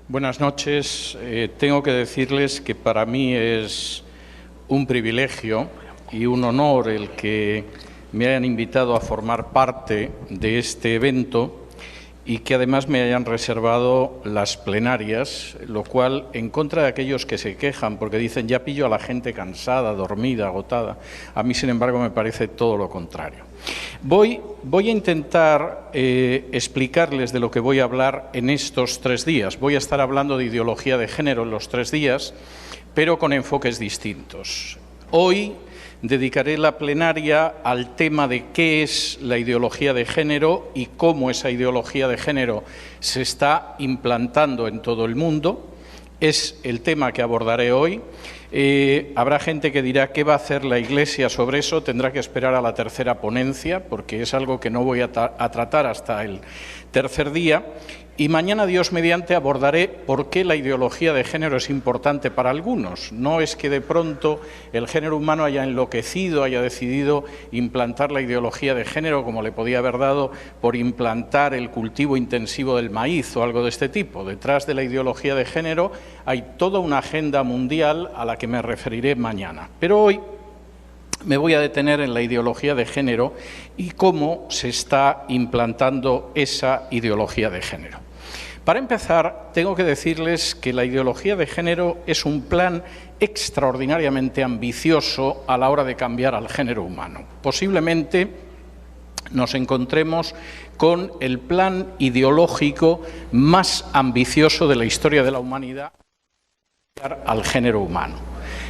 Buenas noches. Tengo que decirles que para mí es un privilegio y un honor el que me hayan invitado a formar parte de este evento y que además me hayan reservado las plenarias, lo cual, en contra de aquellos que se quejan porque dicen ya pillo a la gente cansada, dormida, agotada, a mí, sin embargo, me parece todo lo contrario. Voy a intentar explicarles de lo que voy a hablar en estos 3 días. Voy a estar hablando de ideología de género en los 3 días, pero con enfoques distintos. Hoy dedicaré la plenaria al tema de qué es la ideología de género y cómo esa ideología de género se está implantando en todo el mundo. Es el tema que abordaré hoy. Habrá gente que dirá qué va a hacer la Iglesia sobre eso, tendrá que esperar a la tercera ponencia, porque es algo que no voy a tratar hasta el tercer día. Y mañana, Dios mediante, abordaré por qué la ideología de género es importante para algunos. No es que de pronto el género humano haya enloquecido, haya decidido implantar la ideología de género como le podía haber dado por implantar el cultivo intensivo del maíz o algo de este tipo. Detrás de la ideología de género hay toda una agenda mundial a la que me referiré mañana. Pero hoy me voy a detener en la ideología de género y cómo se está implantando esa ideología de género. Para empezar, tengo que decirles que la ideología de género es un plan extraordinariamente ambicioso a la hora de cambiar al género humano. Posiblemente nos encontremos con el plan ideológico más ambicioso de la historia de la humanidad al género humano.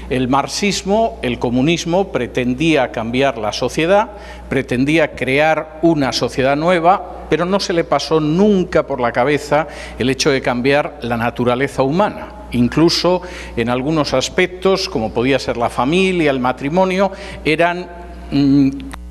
El marxismo, el comunismo, pretendía cambiar la sociedad, pretendía crear una sociedad nueva, pero no se le pasó nunca por la cabeza el hecho de cambiar la naturaleza humana. Incluso en algunos aspectos, como podía ser la familia, el matrimonio, eran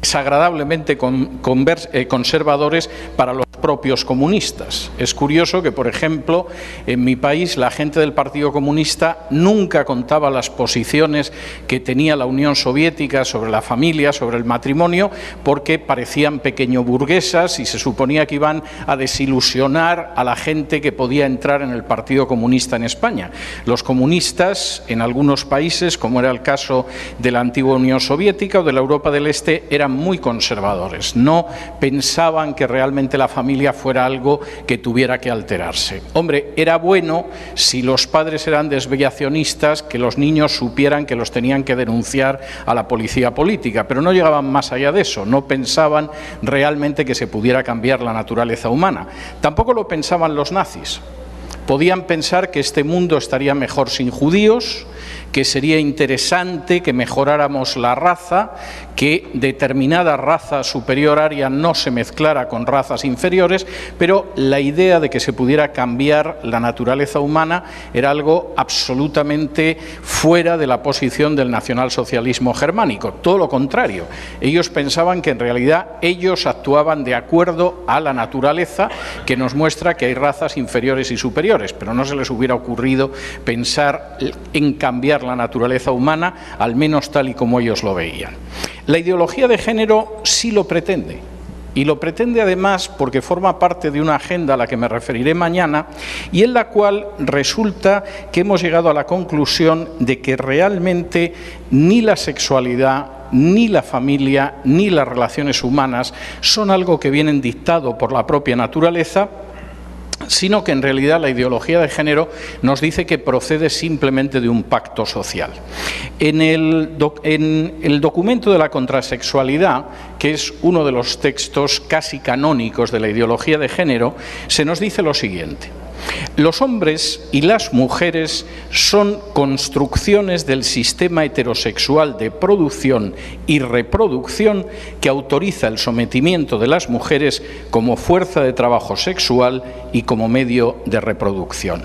desagradablemente conservadores para los propios comunistas. Es curioso que, por ejemplo, en mi país la gente del Partido Comunista nunca contaba las posiciones que tenía la Unión Soviética sobre la familia, sobre el matrimonio, porque parecían pequeño burguesas y se suponía que iban a desilusionar a la gente que podía entrar en el Partido Comunista en España. Los comunistas en algunos países, como era el caso de la antigua Unión Soviética o de la Europa del Este, eran muy conservadores. No pensaban que realmente la familia fuera algo que tuviera que alterarse. Hombre, era bueno si los padres eran desviacionistas que los niños supieran que los tenían que denunciar a la policía política, pero no llegaban más allá de eso, no pensaban realmente que se pudiera cambiar la naturaleza humana. Tampoco lo pensaban los nazis. Podían pensar que este mundo estaría mejor sin judíos, que sería interesante que mejoráramos la raza, que determinada raza superior aria no se mezclara con razas inferiores, pero la idea de que se pudiera cambiar la naturaleza humana era algo absolutamente fuera de la posición del nacionalsocialismo germánico. Todo lo contrario, ellos pensaban que en realidad ellos actuaban de acuerdo a la naturaleza, que nos muestra que hay razas inferiores y superiores, pero no se les hubiera ocurrido pensar en cambiar la naturaleza humana, al menos tal y como ellos lo veían. La ideología de género sí lo pretende, y lo pretende además porque forma parte de una agenda a la que me referiré mañana y en la cual resulta que hemos llegado a la conclusión de que realmente ni la sexualidad, ni la familia, ni las relaciones humanas son algo que vienen dictado por la propia naturaleza, sino que en realidad la ideología de género nos dice que procede simplemente de un pacto social. En el documento de la contrasexualidad, que es uno de los textos casi canónicos de la ideología de género, se nos dice lo siguiente: los hombres y las mujeres son construcciones del sistema heterosexual de producción y reproducción que autoriza el sometimiento de las mujeres como fuerza de trabajo sexual y como medio de reproducción.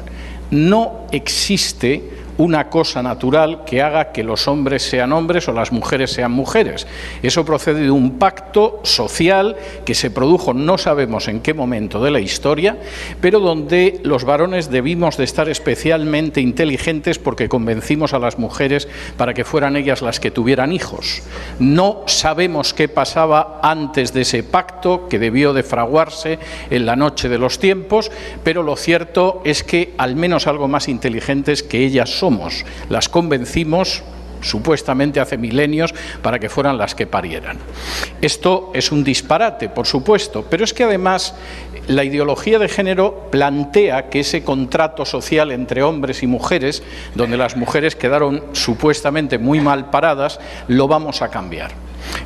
No existe una cosa natural que haga que los hombres sean hombres o las mujeres sean mujeres. Eso procede de un pacto social que se produjo no sabemos en qué momento de la historia, pero donde los varones debimos de estar especialmente inteligentes porque convencimos a las mujeres para que fueran ellas las que tuvieran hijos. No sabemos qué pasaba antes de ese pacto que debió de fraguarse en la noche de los tiempos, pero lo cierto es que al menos algo más inteligentes que ellas somos. Las convencimos supuestamente hace milenios para que fueran las que parieran. Esto es un disparate, por supuesto, pero es que además la ideología de género plantea que ese contrato social entre hombres y mujeres, donde las mujeres quedaron supuestamente muy mal paradas, lo vamos a cambiar.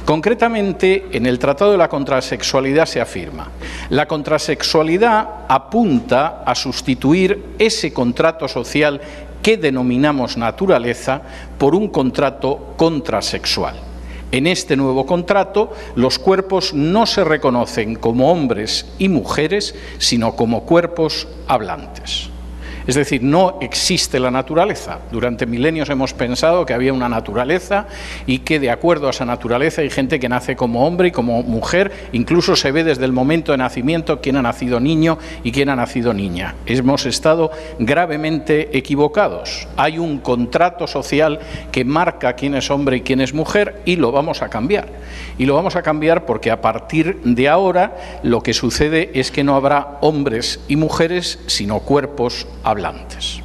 Concretamente, en el Tratado de la Contrasexualidad se afirma: la contrasexualidad apunta a sustituir ese contrato social que denominamos naturaleza por un contrato contrasexual. En este nuevo contrato, los cuerpos no se reconocen como hombres y mujeres, sino como cuerpos hablantes. Es decir, no existe la naturaleza. Durante milenios hemos pensado que había una naturaleza y que de acuerdo a esa naturaleza hay gente que nace como hombre y como mujer. Incluso se ve desde el momento de nacimiento quién ha nacido niño y quién ha nacido niña. Hemos estado gravemente equivocados. Hay un contrato social que marca quién es hombre y quién es mujer y lo vamos a cambiar. Y lo vamos a cambiar porque a partir de ahora lo que sucede es que no habrá hombres y mujeres, sino cuerpos hablantes.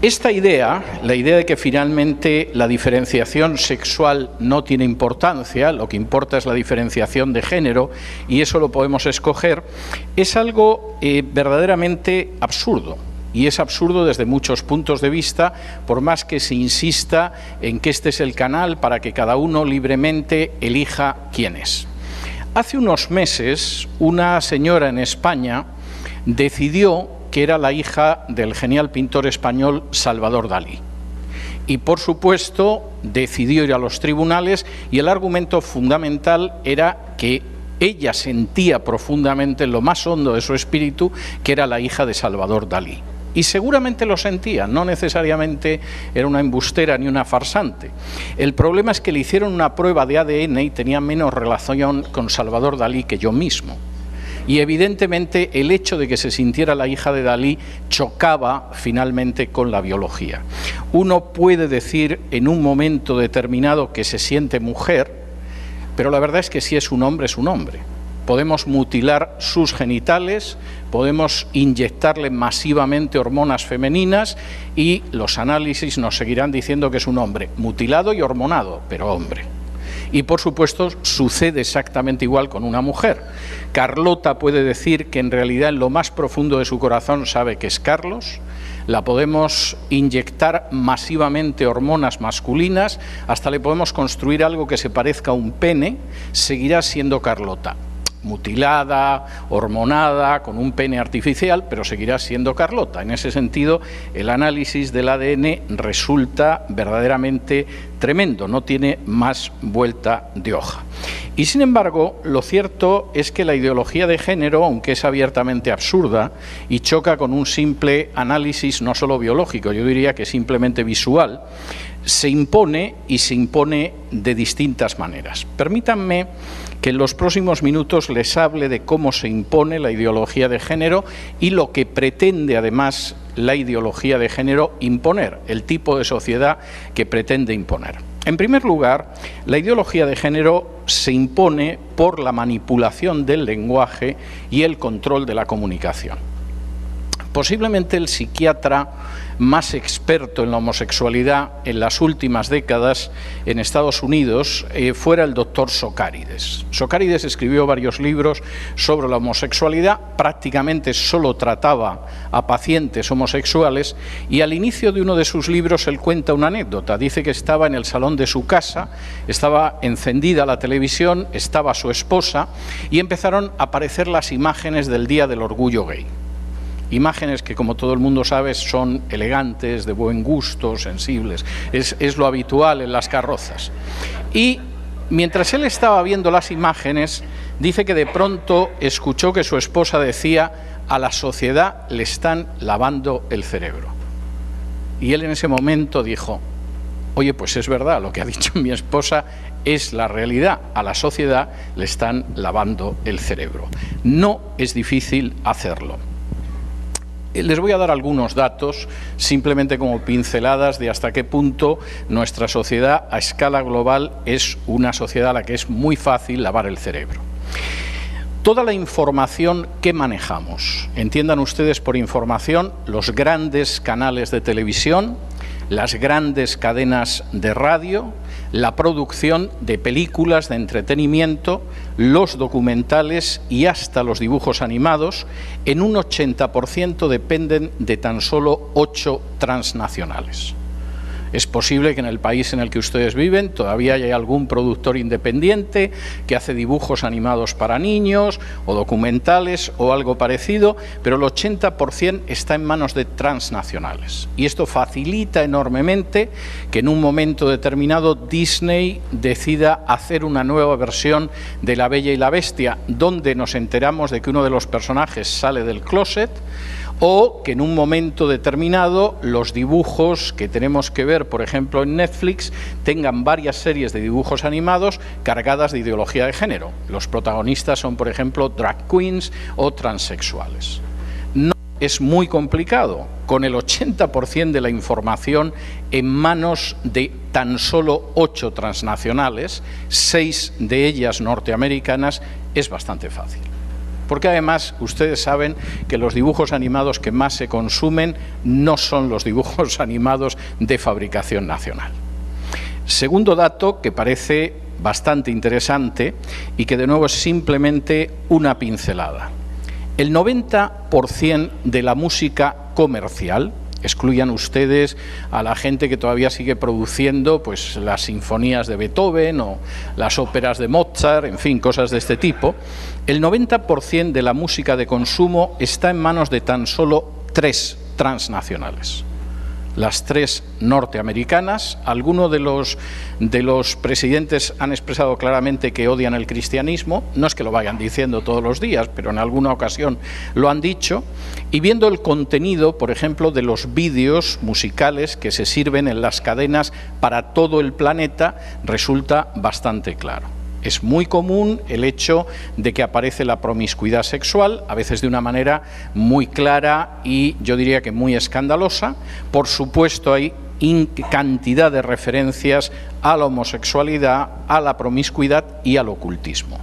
Esta idea, la idea de que finalmente la diferenciación sexual no tiene importancia, lo que importa es la diferenciación de género y eso lo podemos escoger, es algo verdaderamente absurdo. Y es absurdo desde muchos puntos de vista, por más que se insista en que este es el canal para que cada uno libremente elija quién es. Hace unos meses, una señora en España decidió que era la hija del genial pintor español Salvador Dalí. Y, por supuesto, decidió ir a los tribunales y el argumento fundamental era que ella sentía profundamente en lo más hondo de su espíritu que era la hija de Salvador Dalí. Y seguramente lo sentía, no necesariamente era una embustera ni una farsante. El problema es que le hicieron una prueba de ADN y tenía menos relación con Salvador Dalí que yo mismo. Y evidentemente el hecho de que se sintiera la hija de Dalí chocaba finalmente con la biología. Uno puede decir en un momento determinado que se siente mujer, pero la verdad es que si es un hombre, es un hombre. Podemos mutilar sus genitales, podemos inyectarle masivamente hormonas femeninas y los análisis nos seguirán diciendo que es un hombre mutilado y hormonado, pero hombre. Y por supuesto sucede exactamente igual con una mujer. Carlota puede decir que en realidad en lo más profundo de su corazón sabe que es Carlos. La podemos inyectar masivamente hormonas masculinas, hasta le podemos construir algo que se parezca a un pene, seguirá siendo Carlota. Mutilada, hormonada, con un pene artificial, pero seguirá siendo Carlota. En ese sentido, el análisis del ADN resulta verdaderamente tremendo, no tiene más vuelta de hoja. Y sin embargo, lo cierto es que la ideología de género, aunque es abiertamente absurda y choca con un simple análisis no solo biológico, yo diría que simplemente visual, se impone y se impone de distintas maneras. Permítanme que en los próximos minutos les hable de cómo se impone la ideología de género y lo que pretende además la ideología de género imponer, el tipo de sociedad que pretende imponer. En primer lugar, la ideología de género se impone por la manipulación del lenguaje y el control de la comunicación. Posiblemente el psiquiatra más experto en la homosexualidad en las últimas décadas en Estados Unidos fuera el doctor Socarides. Socarides escribió varios libros sobre la homosexualidad, prácticamente solo trataba a pacientes homosexuales y al inicio de uno de sus libros él cuenta una anécdota. Dice que estaba en el salón de su casa, estaba encendida la televisión, estaba su esposa y empezaron a aparecer las imágenes del Día del Orgullo Gay. Imágenes que, como todo el mundo sabe, son elegantes, de buen gusto, sensibles. Es lo habitual en las carrozas. Y mientras él estaba viendo las imágenes, dice que de pronto escuchó que su esposa decía: a la sociedad le están lavando el cerebro. Y él en ese momento dijo: oye, pues es verdad, lo que ha dicho mi esposa es la realidad. A la sociedad le están lavando el cerebro. No es difícil hacerlo. Les voy a dar algunos datos, simplemente como pinceladas de hasta qué punto nuestra sociedad a escala global es una sociedad a la que es muy fácil lavar el cerebro. Toda la información que manejamos, entiendan ustedes por información los grandes canales de televisión, las grandes cadenas de radio, la producción de películas de entretenimiento, los documentales y hasta los dibujos animados, en un 80% dependen de tan solo 8 transnacionales. Es posible que en el país en el que ustedes viven todavía haya algún productor independiente que hace dibujos animados para niños o documentales o algo parecido, pero el 80% está en manos de transnacionales. Y esto facilita enormemente que en un momento determinado Disney decida hacer una nueva versión de La Bella y la Bestia, donde nos enteramos de que uno de los personajes sale del closet, o que en un momento determinado los dibujos que tenemos que ver, por ejemplo, en Netflix, tengan varias series de dibujos animados cargadas de ideología de género. Los protagonistas son, por ejemplo, drag queens o transexuales. No es muy complicado, con el 80% de la información en manos de tan solo 8 transnacionales, 6 de ellas norteamericanas, es bastante fácil. Porque además ustedes saben que los dibujos animados que más se consumen no son los dibujos animados de fabricación nacional. Segundo dato que parece bastante interesante y que de nuevo es simplemente una pincelada. El 90% de la música comercial, excluyan ustedes a la gente que todavía sigue produciendo pues las sinfonías de Beethoven o las óperas de Mozart, en fin, cosas de este tipo, el 90% de la música de consumo está en manos de tan solo 3 transnacionales. Las 3 norteamericanas. Algunos de los presidentes han expresado claramente que odian el cristianismo, no es que lo vayan diciendo todos los días, pero en alguna ocasión lo han dicho, y viendo el contenido, por ejemplo, de los vídeos musicales que se sirven en las cadenas para todo el planeta, resulta bastante claro. Es muy común el hecho de que aparece la promiscuidad sexual, a veces de una manera muy clara y yo diría que muy escandalosa. Por supuesto, hay cantidad de referencias a la homosexualidad, a la promiscuidad y al ocultismo.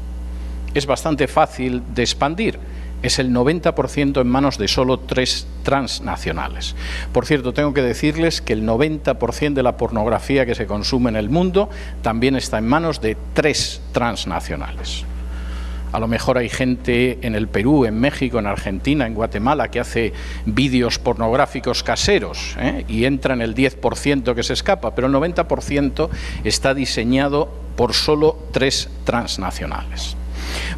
Es bastante fácil de expandir. Es el 90% en manos de solo 3 transnacionales. Por cierto, tengo que decirles que el 90% de la pornografía que se consume en el mundo también está en manos de 3 transnacionales. A lo mejor hay gente en el Perú, en México, en Argentina, en Guatemala, que hace vídeos pornográficos caseros, y entra en el 10% que se escapa, pero el 90% está diseñado por solo 3 transnacionales.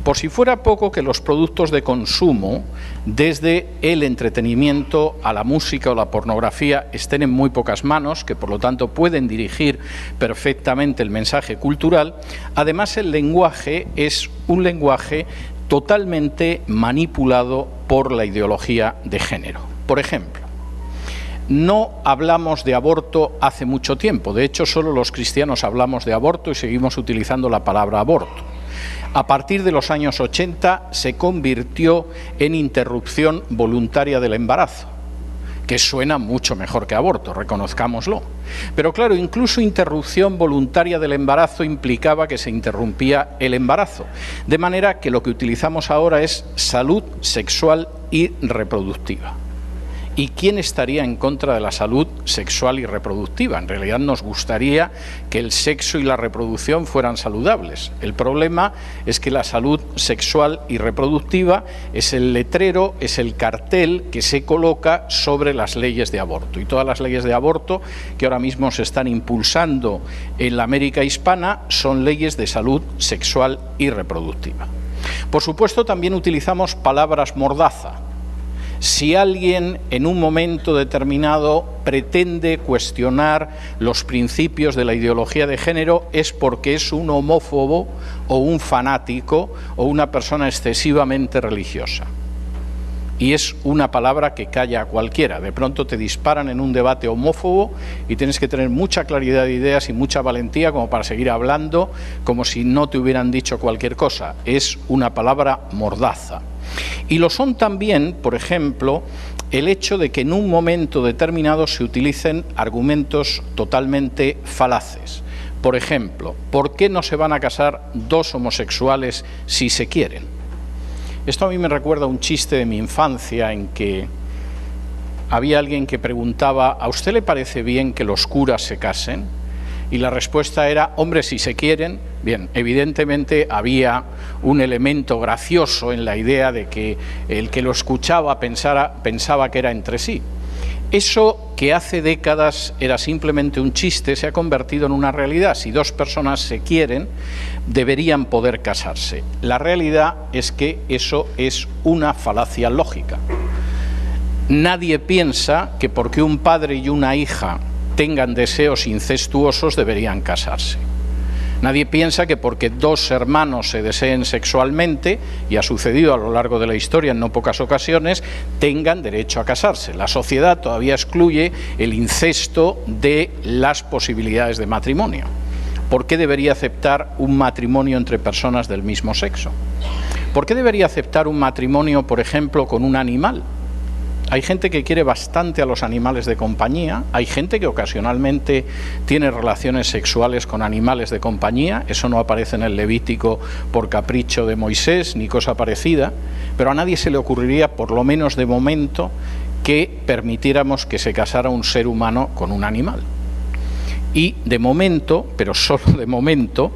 Por si fuera poco que los productos de consumo, desde el entretenimiento a la música o la pornografía, estén en muy pocas manos, que por lo tanto pueden dirigir perfectamente el mensaje cultural, además el lenguaje es un lenguaje totalmente manipulado por la ideología de género. Por ejemplo, no hablamos de aborto hace mucho tiempo, de hecho solo los cristianos hablamos de aborto y seguimos utilizando la palabra aborto. A partir de los años 80 se convirtió en interrupción voluntaria del embarazo, que suena mucho mejor que aborto, reconozcámoslo. Pero claro, incluso interrupción voluntaria del embarazo implicaba que se interrumpía el embarazo, de manera que lo que utilizamos ahora es salud sexual y reproductiva. ¿Y quién estaría en contra de la salud sexual y reproductiva? En realidad nos gustaría que el sexo y la reproducción fueran saludables. El problema es que la salud sexual y reproductiva es el letrero, es el cartel que se coloca sobre las leyes de aborto. Y todas las leyes de aborto que ahora mismo se están impulsando en la América hispana son leyes de salud sexual y reproductiva. Por supuesto, también utilizamos palabras mordaza. Si alguien en un momento determinado pretende cuestionar los principios de la ideología de género es porque es un homófobo o un fanático o una persona excesivamente religiosa. y es una palabra que calla a cualquiera. De pronto te disparan en un debate homófobo y tienes que tener mucha claridad de ideas y mucha valentía como para seguir hablando como si no te hubieran dicho cualquier cosa. Es una palabra mordaza. Y lo son también, por ejemplo, el hecho de que en un momento determinado se utilicen argumentos totalmente falaces. Por ejemplo, ¿por qué no se van a casar dos homosexuales si se quieren? Esto a mí me recuerda un chiste de mi infancia en que había alguien que preguntaba: ¿a usted le parece bien que los curas se casen? Y la respuesta era: hombre, si se quieren. Bien, evidentemente había un elemento gracioso en la idea de que el que lo escuchaba pensaba que era entre sí. Eso que hace décadas era simplemente un chiste se ha convertido en una realidad. Si dos personas se quieren, deberían poder casarse. La realidad es que eso es una falacia lógica. Nadie piensa que porque un padre y una hija tengan deseos incestuosos deberían casarse. Nadie piensa que porque dos hermanos se deseen sexualmente, y ha sucedido a lo largo de la historia en no pocas ocasiones, tengan derecho a casarse. La sociedad todavía excluye el incesto de las posibilidades de matrimonio. ¿Por qué debería aceptar un matrimonio entre personas del mismo sexo? ¿Por qué debería aceptar un matrimonio, por ejemplo, con un animal? Hay gente que quiere bastante a los animales de compañía, hay gente que ocasionalmente tiene relaciones sexuales con animales de compañía, eso no aparece en el Levítico por capricho de Moisés ni cosa parecida, pero a nadie se le ocurriría, por lo menos de momento, que permitiéramos que se casara un ser humano con un animal. Y de momento, pero solo de momento,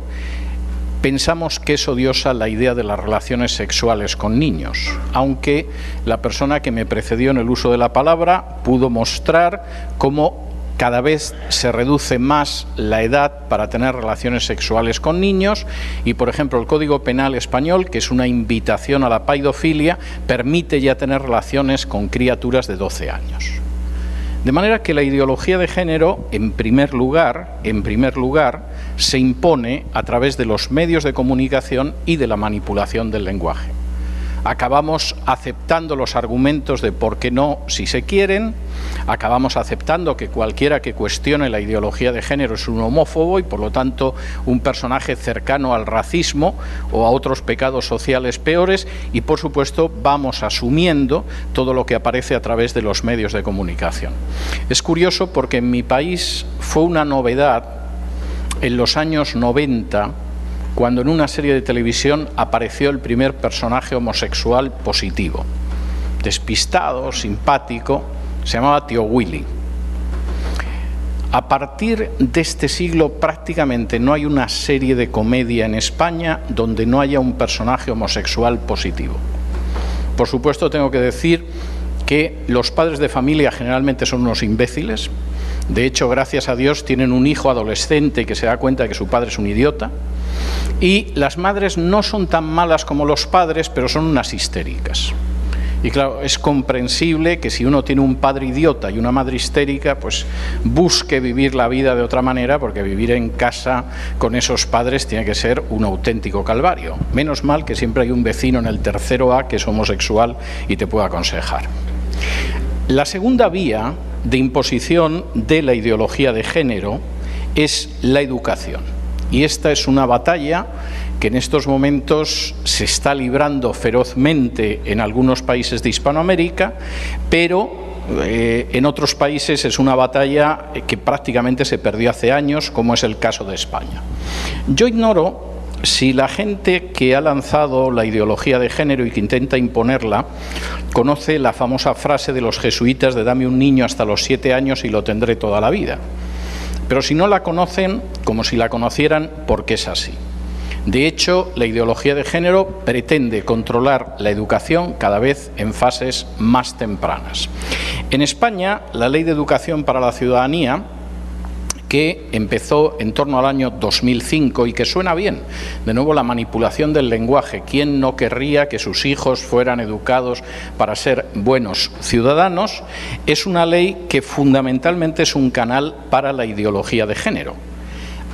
pensamos que es odiosa la idea de las relaciones sexuales con niños, aunque la persona que me precedió en el uso de la palabra pudo mostrar cómo cada vez se reduce más la edad para tener relaciones sexuales con niños y, por ejemplo, el Código Penal español, que es una invitación a la paidofilia, permite ya tener relaciones con criaturas de 12 años. De manera que la ideología de género, en primer lugar, se impone a través de los medios de comunicación y de la manipulación del lenguaje. Acabamos aceptando los argumentos de por qué no si se quieren, acabamos aceptando que cualquiera que cuestione la ideología de género es un homófobo y por lo tanto un personaje cercano al racismo o a otros pecados sociales peores y por supuesto vamos asumiendo todo lo que aparece a través de los medios de comunicación. Es curioso porque en mi país fue una novedad en los años 90 cuando en una serie de televisión apareció el primer personaje homosexual positivo, despistado, simpático, se llamaba Tío Willy. A partir de este siglo prácticamente no hay una serie de comedia en España donde no haya un personaje homosexual positivo. Por supuesto tengo que decir que los padres de familia generalmente son unos imbéciles. De hecho, gracias a Dios, tienen un hijo adolescente que se da cuenta de que su padre es un idiota. Y las madres no son tan malas como los padres, pero son unas histéricas. Y claro, es comprensible que si uno tiene un padre idiota y una madre histérica, pues busque vivir la vida de otra manera, porque vivir en casa con esos padres tiene que ser un auténtico calvario. Menos mal que siempre hay un vecino en el tercero A que es homosexual y te puede aconsejar. La segunda vía de imposición de la ideología de género es la educación. Y esta es una batalla que en estos momentos se está librando ferozmente en algunos países de Hispanoamérica, pero en otros países es una batalla que prácticamente se perdió hace años, como es el caso de España. Yo ignoro si la gente que ha lanzado la ideología de género y que intenta imponerla conoce la famosa frase de los jesuitas de dame un niño hasta los 7 años y lo tendré toda la vida. Pero si no la conocen, como si la conocieran, porque es así. De hecho, la ideología de género pretende controlar la educación cada vez en fases más tempranas. En España, la Ley de Educación para la Ciudadanía, que empezó en torno al año 2005 y que suena bien. De nuevo, la manipulación del lenguaje. ¿Quién no querría que sus hijos fueran educados para ser buenos ciudadanos? Es una ley que fundamentalmente es un canal para la ideología de género.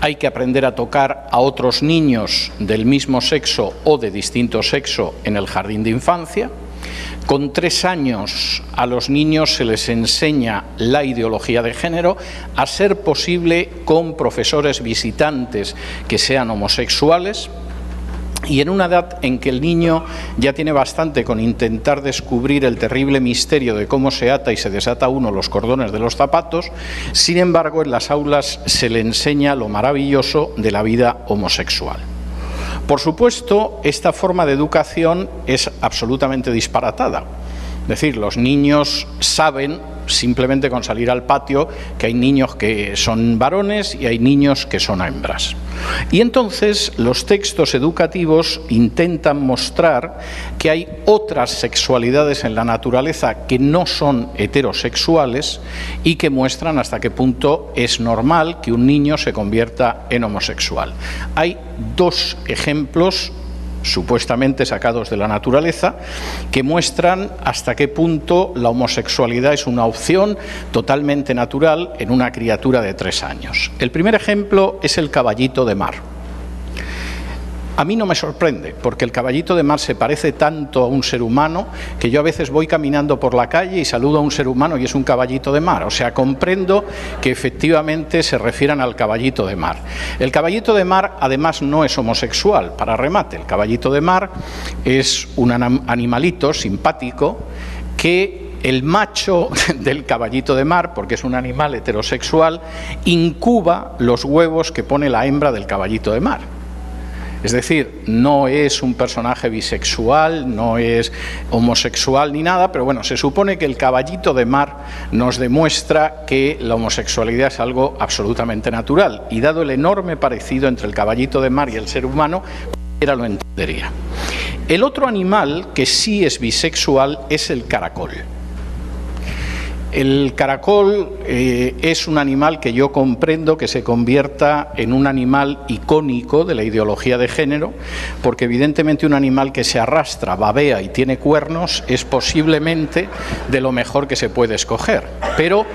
Hay que aprender a tocar a otros niños del mismo sexo o de distinto sexo en el jardín de infancia. Con 3 años a los niños se les enseña la ideología de género, a ser posible con profesores visitantes que sean homosexuales. Y en una edad en que el niño ya tiene bastante con intentar descubrir el terrible misterio de cómo se ata y se desata uno los cordones de los zapatos, sin embargo, en las aulas se le enseña lo maravilloso de la vida homosexual. Por supuesto, esta forma de educación es absolutamente disparatada. Es decir, los niños saben, simplemente con salir al patio, que hay niños que son varones y hay niños que son hembras. Y entonces los textos educativos intentan mostrar que hay otras sexualidades en la naturaleza que no son heterosexuales y que muestran hasta qué punto es normal que un niño se convierta en homosexual. Hay 2 ejemplos supuestamente sacados de la naturaleza, que muestran hasta qué punto la homosexualidad es una opción totalmente natural en una criatura de 3 años. El primer ejemplo es el caballito de mar. A mí no me sorprende, porque el caballito de mar se parece tanto a un ser humano que yo a veces voy caminando por la calle y saludo a un ser humano y es un caballito de mar. O sea, comprendo que efectivamente se refieran al caballito de mar. El caballito de mar, además, no es homosexual, para remate. El caballito de mar es un animalito simpático que el macho del caballito de mar, porque es un animal heterosexual, incuba los huevos que pone la hembra del caballito de mar. Es decir, no es un personaje bisexual, no es homosexual ni nada, pero bueno, se supone que el caballito de mar nos demuestra que la homosexualidad es algo absolutamente natural. Y dado el enorme parecido entre el caballito de mar y el ser humano, cualquiera lo entendería. El otro animal que sí es bisexual es el caracol. El caracol es un animal que yo comprendo que se convierta en un animal icónico de la ideología de género, porque evidentemente un animal que se arrastra, babea y tiene cuernos es posiblemente de lo mejor que se puede escoger. Pero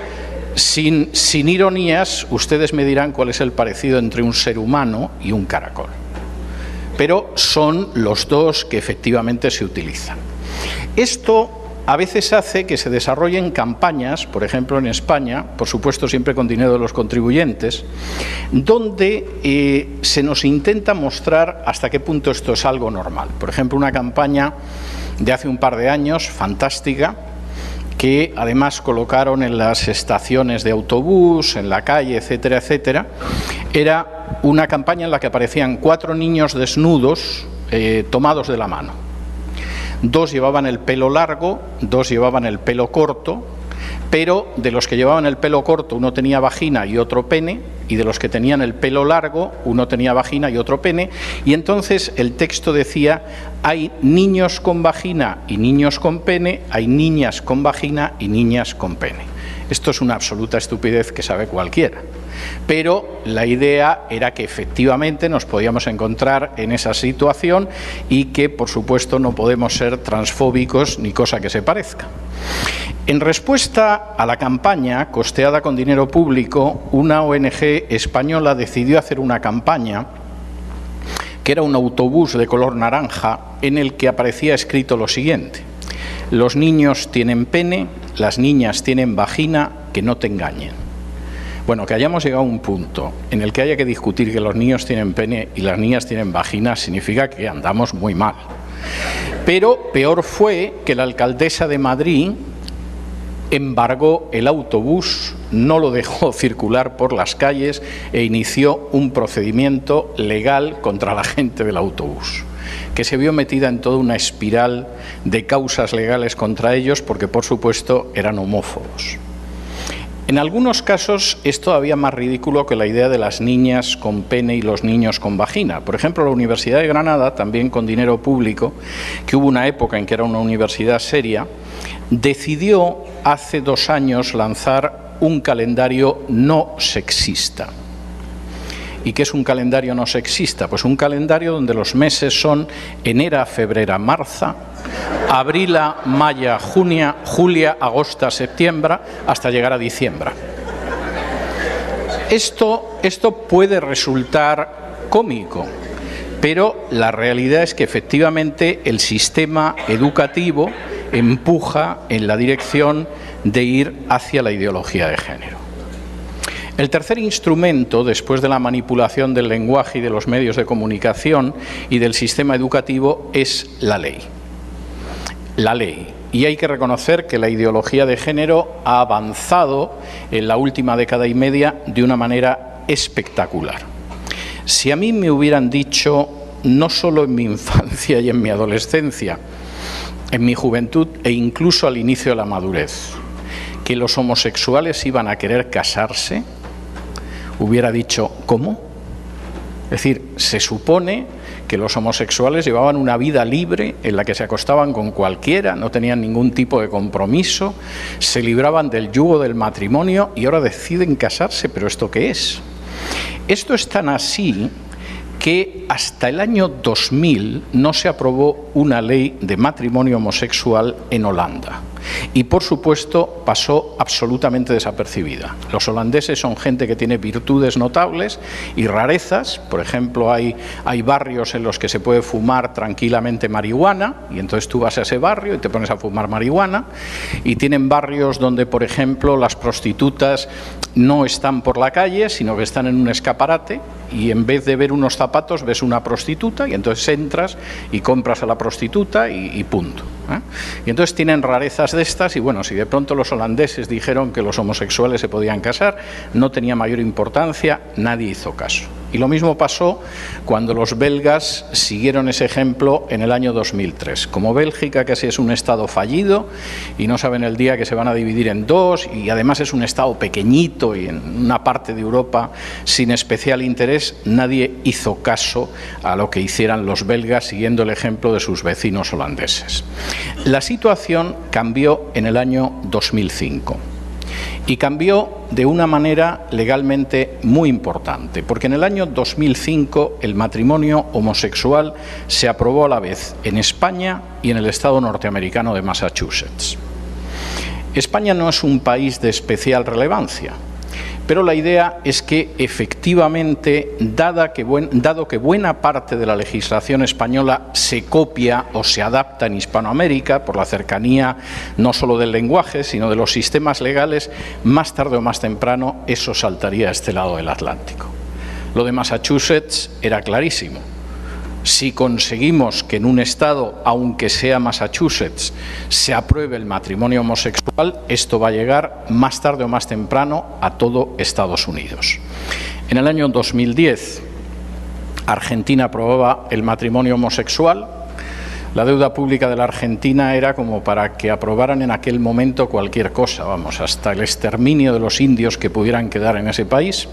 sin ironías, ustedes me dirán cuál es el parecido entre un ser humano y un caracol. Pero son los 2 que efectivamente se utilizan. Esto a veces hace que se desarrollen campañas, por ejemplo en España, por supuesto siempre con dinero de los contribuyentes, donde se nos intenta mostrar hasta qué punto esto es algo normal. Por ejemplo, una campaña de hace un par de años, fantástica, que además colocaron en las estaciones de autobús, en la calle, etcétera, etcétera, era una campaña en la que aparecían 4 niños desnudos tomados de la mano. 2 llevaban el pelo largo, 2 llevaban el pelo corto, pero de los que llevaban el pelo corto uno tenía vagina y otro pene, y de los que tenían el pelo largo uno tenía vagina y otro pene, y entonces el texto decía: hay niños con vagina y niños con pene, hay niñas con vagina y niñas con pene. Esto es una absoluta estupidez que sabe cualquiera. Pero la idea era que efectivamente nos podíamos encontrar en esa situación y que, por supuesto, no podemos ser transfóbicos ni cosa que se parezca. En respuesta a la campaña, costeada con dinero público, una ONG española decidió hacer una campaña que era un autobús de color naranja en el que aparecía escrito lo siguiente: los niños tienen pene, las niñas tienen vagina, que no te engañen. Bueno, que hayamos llegado a un punto en el que haya que discutir que los niños tienen pene y las niñas tienen vagina significa que andamos muy mal. Pero peor fue que la alcaldesa de Madrid embargó el autobús, no lo dejó circular por las calles e inició un procedimiento legal contra la gente del autobús, que se vio metida en toda una espiral de causas legales contra ellos porque, por supuesto, eran homófobos. En algunos casos es todavía más ridículo que la idea de las niñas con pene y los niños con vagina. Por ejemplo, la Universidad de Granada, también con dinero público, que hubo una época en que era una universidad seria, decidió hace 2 años lanzar un calendario no sexista. ¿Y qué es un calendario no sexista? Pues un calendario donde los meses son enero, febrero, marzo, abril, mayo, junio, julio, agosto, septiembre, hasta llegar a diciembre. Esto puede resultar cómico, pero la realidad es que efectivamente el sistema educativo empuja en la dirección de ir hacia la ideología de género. El tercer instrumento, después de la manipulación del lenguaje y de los medios de comunicación y del sistema educativo, es la ley. La ley. Y hay que reconocer que la ideología de género ha avanzado en la última década y media de una manera espectacular. Si a mí me hubieran dicho, no solo en mi infancia y en mi adolescencia, en mi juventud e incluso al inicio de la madurez, que los homosexuales iban a querer casarse, hubiera dicho, ¿cómo? Es decir, se supone que los homosexuales llevaban una vida libre en la que se acostaban con cualquiera, no tenían ningún tipo de compromiso, se libraban del yugo del matrimonio y ahora deciden casarse. ¿Pero esto qué es? Esto es tan así que hasta el año 2000 no se aprobó una ley de matrimonio homosexual en Holanda. Y, por supuesto, pasó absolutamente desapercibida. Los holandeses son gente que tiene virtudes notables y rarezas. Por ejemplo, hay barrios en los que se puede fumar tranquilamente marihuana, y entonces tú vas a ese barrio y te pones a fumar marihuana. Y tienen barrios donde, por ejemplo, las prostitutas no están por la calle, sino que están en un escaparate, y en vez de ver unos zapatos ves una prostituta, y entonces entras y compras a la prostituta y punto. Y entonces tienen rarezas de estas, y bueno, si de pronto los holandeses dijeron que los homosexuales se podían casar, no tenía mayor importancia, nadie hizo caso. Y lo mismo pasó cuando los belgas siguieron ese ejemplo en el año 2003. Como Bélgica casi es un estado fallido y no saben el día que se van a dividir en dos, y además es un estado pequeñito y en una parte de Europa sin especial interés, nadie hizo caso a lo que hicieran los belgas siguiendo el ejemplo de sus vecinos holandeses. La situación cambió en el año 2005. Y cambió de una manera legalmente muy importante, porque en el año 2005 el matrimonio homosexual se aprobó a la vez en España y en el estado norteamericano de Massachusetts. España no es un país de especial relevancia, pero la idea es que efectivamente, dado que buena parte de la legislación española se copia o se adapta en Hispanoamérica por la cercanía no solo del lenguaje, sino de los sistemas legales, más tarde o más temprano eso saltaría a este lado del Atlántico. Lo de Massachusetts era clarísimo. Si conseguimos que en un estado, aunque sea Massachusetts, se apruebe el matrimonio homosexual, esto va a llegar más tarde o más temprano a todo Estados Unidos. En el año 2010, Argentina aprobaba el matrimonio homosexual. La deuda pública de la Argentina era como para que aprobaran en aquel momento cualquier cosa, vamos, hasta el exterminio de los indios que pudieran quedar en ese país.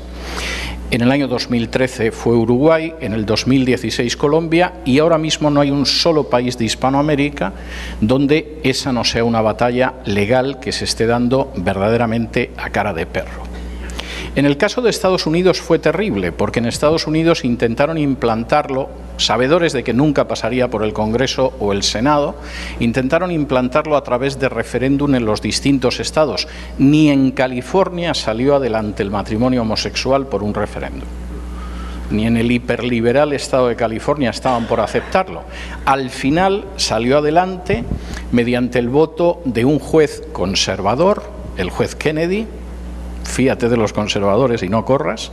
En el año 2013 fue Uruguay, en el 2016 Colombia, y ahora mismo no hay un solo país de Hispanoamérica donde esa no sea una batalla legal que se esté dando verdaderamente a cara de perro. En el caso de Estados Unidos fue terrible, porque en Estados Unidos intentaron implantarlo, sabedores de que nunca pasaría por el Congreso o el Senado, intentaron implantarlo a través de referéndum en los distintos estados. Ni en California salió adelante el matrimonio homosexual por un referéndum. Ni en el hiperliberal estado de California estaban por aceptarlo. Al final salió adelante mediante el voto de un juez conservador, el juez Kennedy, fíjate de los conservadores y no corras,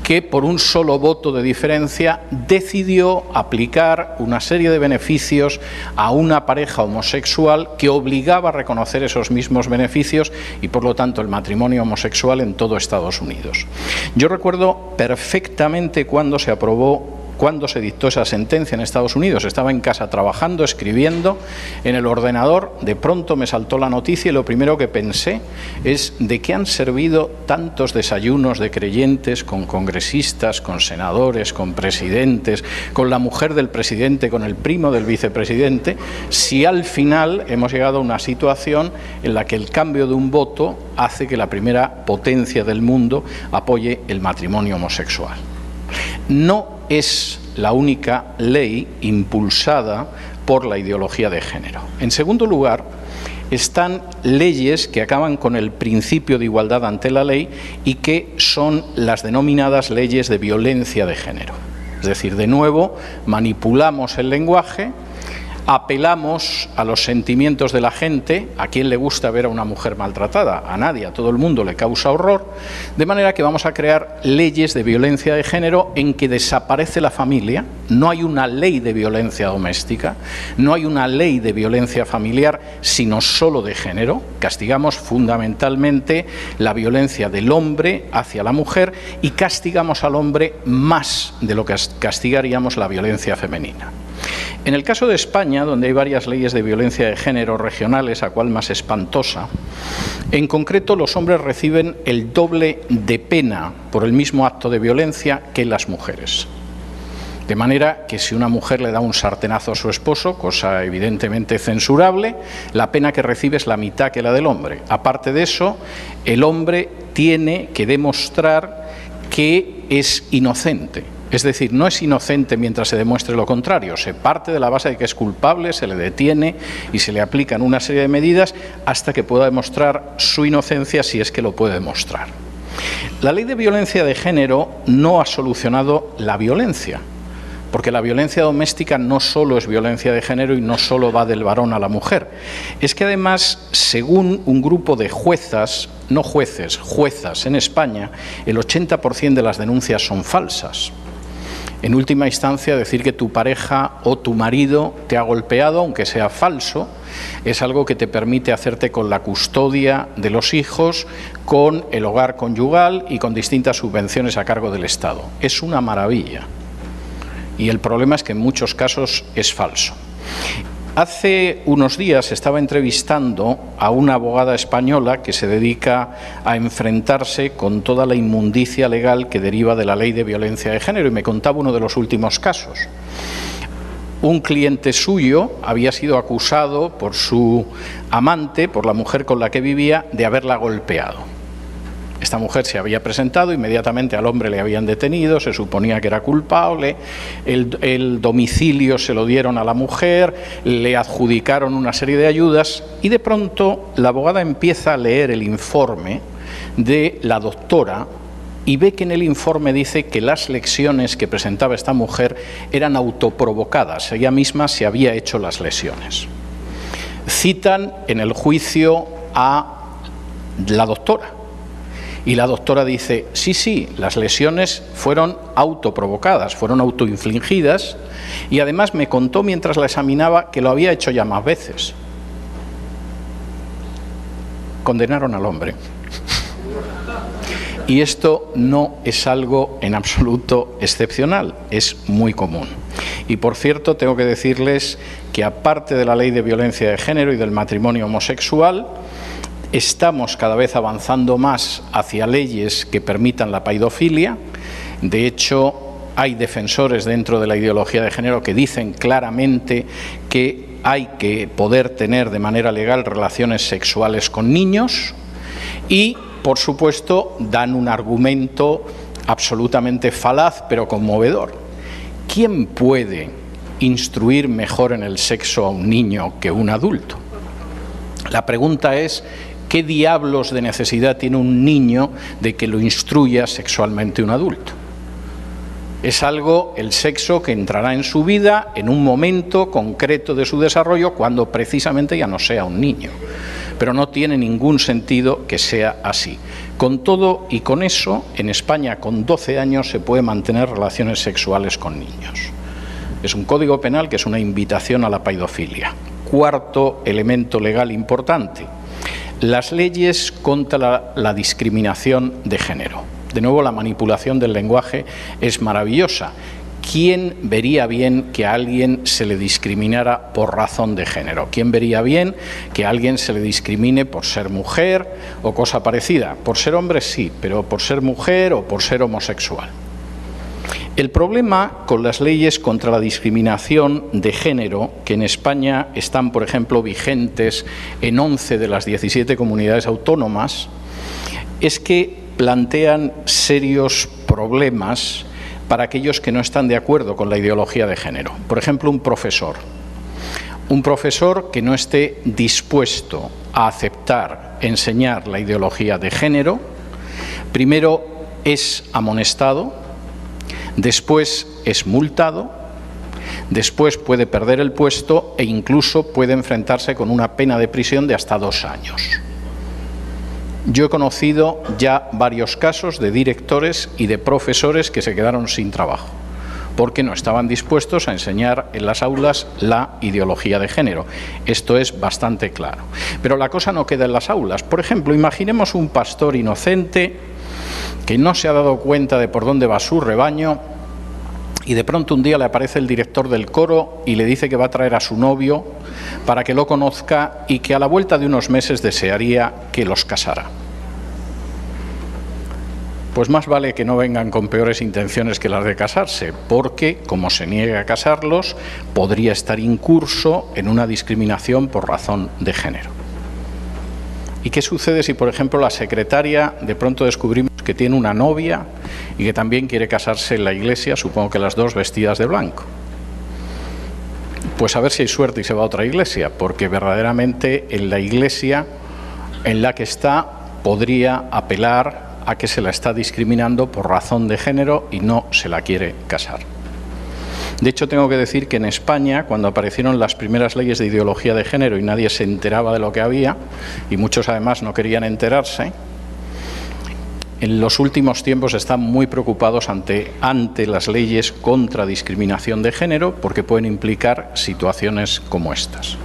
que por un solo voto de diferencia decidió aplicar una serie de beneficios a una pareja homosexual que obligaba a reconocer esos mismos beneficios y, por lo tanto, el matrimonio homosexual en todo Estados Unidos. Yo recuerdo perfectamente cuando se dictó esa sentencia en Estados Unidos. Estaba en casa trabajando, escribiendo en el ordenador, de pronto me saltó la noticia y lo primero que pensé es de qué han servido tantos desayunos de creyentes con congresistas, con senadores, con presidentes, con la mujer del presidente, con el primo del vicepresidente, si al final hemos llegado a una situación en la que el cambio de un voto hace que la primera potencia del mundo apoye el matrimonio homosexual. No es la única ley impulsada por la ideología de género. En segundo lugar, están leyes que acaban con el principio de igualdad ante la ley y que son las denominadas leyes de violencia de género. Es decir, de nuevo, manipulamos el lenguaje, apelamos a los sentimientos de la gente. ¿A quién le gusta ver a una mujer maltratada? A nadie, a todo el mundo le causa horror, de manera que vamos a crear leyes de violencia de género en que desaparece la familia. No hay una ley de violencia doméstica, no hay una ley de violencia familiar, sino solo de género. Castigamos fundamentalmente la violencia del hombre hacia la mujer y castigamos al hombre más de lo que castigaríamos la violencia femenina. En el caso de España, donde hay varias leyes de violencia de género regionales, a cual más espantosa, en concreto los hombres reciben el doble de pena por el mismo acto de violencia que las mujeres. De manera que si una mujer le da un sartenazo a su esposo, cosa evidentemente censurable, la pena que recibe es la mitad que la del hombre. Aparte de eso, el hombre tiene que demostrar que es inocente. Es decir, no es inocente mientras se demuestre lo contrario. Se parte de la base de que es culpable, se le detiene y se le aplican una serie de medidas hasta que pueda demostrar su inocencia, si es que lo puede demostrar. La ley de violencia de género no ha solucionado la violencia, porque la violencia doméstica no solo es violencia de género y no solo va del varón a la mujer. Es que además, según un grupo de juezas, no jueces, juezas en España, el 80% de las denuncias son falsas. En última instancia, decir que tu pareja o tu marido te ha golpeado, aunque sea falso, es algo que te permite hacerte con la custodia de los hijos, con el hogar conyugal y con distintas subvenciones a cargo del Estado. Es una maravilla. Y el problema es que en muchos casos es falso. Hace unos días estaba entrevistando a una abogada española que se dedica a enfrentarse con toda la inmundicia legal que deriva de la ley de violencia de género y me contaba uno de los últimos casos. Un cliente suyo había sido acusado por su amante, por la mujer con la que vivía, de haberla golpeado. Esta mujer se había presentado, inmediatamente al hombre le habían detenido, se suponía que era culpable, el domicilio se lo dieron a la mujer, le adjudicaron una serie de ayudas y de pronto la abogada empieza a leer el informe de la doctora y ve que en el informe dice que las lesiones que presentaba esta mujer eran autoprovocadas, ella misma se había hecho las lesiones. Citan en el juicio a la doctora. Y la doctora dice, sí, las lesiones fueron autoprovocadas, fueron autoinfligidas y además me contó mientras la examinaba que lo había hecho ya más veces. Condenaron al hombre. Y esto no es algo en absoluto excepcional, es muy común. Y por cierto, tengo que decirles que aparte de la ley de violencia de género y del matrimonio homosexual, estamos cada vez avanzando más hacia leyes que permitan la paidofilia. De hecho, hay defensores dentro de la ideología de género que dicen claramente que hay que poder tener de manera legal relaciones sexuales con niños y, por supuesto, dan un argumento absolutamente falaz pero conmovedor. ¿Quién puede instruir mejor en el sexo a un niño que un adulto? La pregunta es, ¿qué diablos de necesidad tiene un niño de que lo instruya sexualmente un adulto? Es algo, el sexo, que entrará en su vida en un momento concreto de su desarrollo cuando precisamente ya no sea un niño. Pero no tiene ningún sentido que sea así. Con todo y con eso, en España con 12 años se puede mantener relaciones sexuales con niños. Es un código penal que es una invitación a la paidofilia. Cuarto elemento legal importante. Las leyes contra la discriminación de género. De nuevo, la manipulación del lenguaje es maravillosa. ¿Quién vería bien que a alguien se le discriminara por razón de género? ¿Quién vería bien que a alguien se le discrimine por ser mujer o cosa parecida? Por ser hombre sí, pero por ser mujer o por ser homosexual. El problema con las leyes contra la discriminación de género, que en España están, por ejemplo, vigentes en 11 de las 17 comunidades autónomas, es que plantean serios problemas para aquellos que no están de acuerdo con la ideología de género. Por ejemplo, un profesor que no esté dispuesto a aceptar, enseñar la ideología de género, primero es amonestado, después es multado, Después puede perder el puesto e incluso puede enfrentarse con una pena de prisión de hasta 2 años. Yo he conocido ya varios casos de directores y de profesores que se quedaron sin trabajo porque no estaban dispuestos a enseñar en las aulas la ideología de género. Esto es bastante claro. Pero la cosa no queda en las aulas. Por ejemplo, imaginemos un pastor inocente que no se ha dado cuenta de por dónde va su rebaño y de pronto un día le aparece el director del coro y le dice que va a traer a su novio para que lo conozca y que a la vuelta de unos meses desearía que los casara. Pues más vale que no vengan con peores intenciones que las de casarse, porque, como se niegue a casarlos, podría estar incurso en una discriminación por razón de género. ¿Y qué sucede si, por ejemplo, la secretaria de pronto descubrimos que tiene una novia y que también quiere casarse en la iglesia, supongo que las dos vestidas de blanco? Pues a ver si hay suerte y se va a otra iglesia, porque verdaderamente en la iglesia en la que está podría apelar a que se la está discriminando por razón de género y no se la quiere casar. De hecho, tengo que decir que en España, cuando aparecieron las primeras leyes de ideología de género y nadie se enteraba de lo que había, y muchos además no querían enterarse, en los últimos tiempos están muy preocupados ante las leyes contra discriminación de género porque pueden implicar situaciones como estas.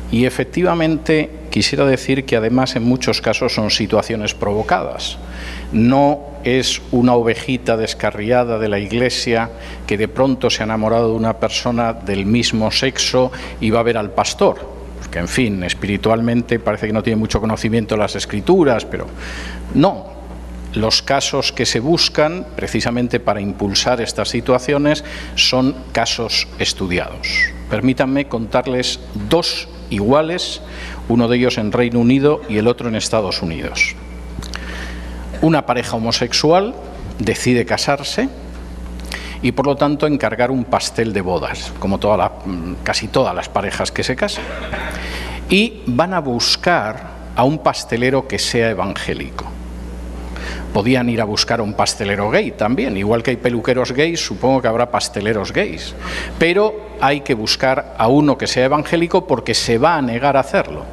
Y efectivamente quisiera decir que además en muchos casos son situaciones provocadas. No es una ovejita descarriada de la Iglesia que de pronto se ha enamorado de una persona del mismo sexo y va a ver al pastor. Que en fin, espiritualmente parece que no tiene mucho conocimiento de las Escrituras, pero no. Los casos que se buscan precisamente para impulsar estas situaciones son casos estudiados. Permítanme contarles 2 iguales, uno de ellos en Reino Unido y el otro en Estados Unidos. Una pareja homosexual decide casarse y por lo tanto encargar un pastel de bodas, como casi todas las parejas que se casan. Y van a buscar a un pastelero que sea evangélico. Podían ir a buscar a un pastelero gay también, igual que hay peluqueros gays, supongo que habrá pasteleros gays. Pero hay que buscar a uno que sea evangélico porque se va a negar a hacerlo.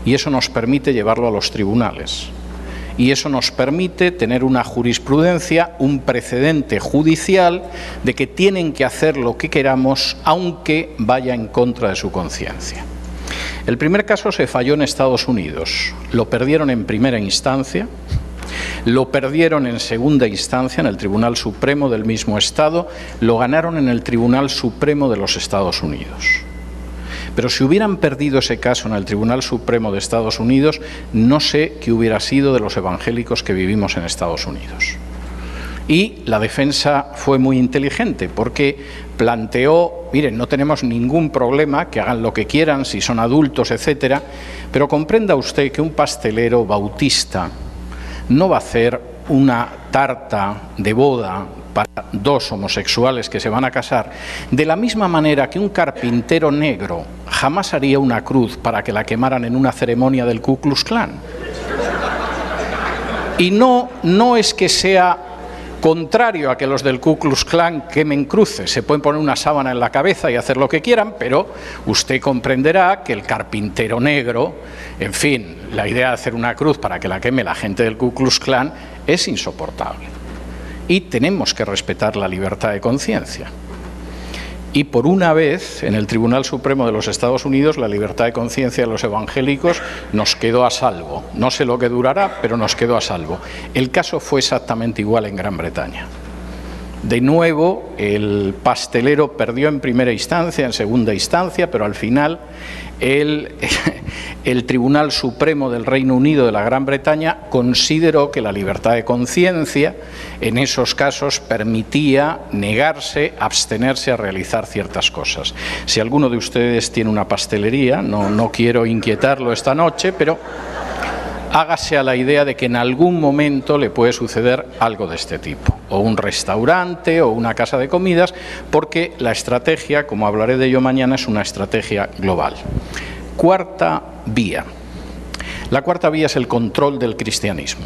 Y eso nos permite llevarlo a los tribunales. Y eso nos permite tener una jurisprudencia, un precedente judicial de que tienen que hacer lo que queramos, aunque vaya en contra de su conciencia. El primer caso se falló en Estados Unidos. Lo perdieron en primera instancia. Lo perdieron en segunda instancia en el Tribunal Supremo del mismo Estado, lo ganaron en el Tribunal Supremo de los Estados Unidos. Pero si hubieran perdido ese caso en el Tribunal Supremo de Estados Unidos, no sé qué hubiera sido de los evangélicos que vivimos en Estados Unidos. Y la defensa fue muy inteligente porque planteó, miren, no tenemos ningún problema, que hagan lo que quieran, si son adultos, etcétera, pero comprenda usted que un pastelero bautista no va a hacer una tarta de boda para 2 homosexuales que se van a casar, de la misma manera que un carpintero negro jamás haría una cruz para que la quemaran en una ceremonia del Ku Klux Klan. Y no es que sea contrario a que los del Ku Klux Klan quemen cruces, se pueden poner una sábana en la cabeza y hacer lo que quieran, pero usted comprenderá que el carpintero negro, en fin, la idea de hacer una cruz para que la queme la gente del Ku Klux Klan es insoportable. Y tenemos que respetar la libertad de conciencia. Y por una vez, en el Tribunal Supremo de los Estados Unidos, la libertad de conciencia de los evangélicos nos quedó a salvo. No sé lo que durará, pero nos quedó a salvo. El caso fue exactamente igual en Gran Bretaña. De nuevo, el pastelero perdió en primera instancia, en segunda instancia, pero al final el Tribunal Supremo del Reino Unido de la Gran Bretaña consideró que la libertad de conciencia en esos casos permitía negarse, abstenerse a realizar ciertas cosas. Si alguno de ustedes tiene una pastelería, no quiero inquietarlo esta noche, pero hágase a la idea de que en algún momento le puede suceder algo de este tipo, o un restaurante o una casa de comidas, porque la estrategia, como hablaré de ello mañana, es una estrategia global. Cuarta vía. La cuarta vía es el control del cristianismo.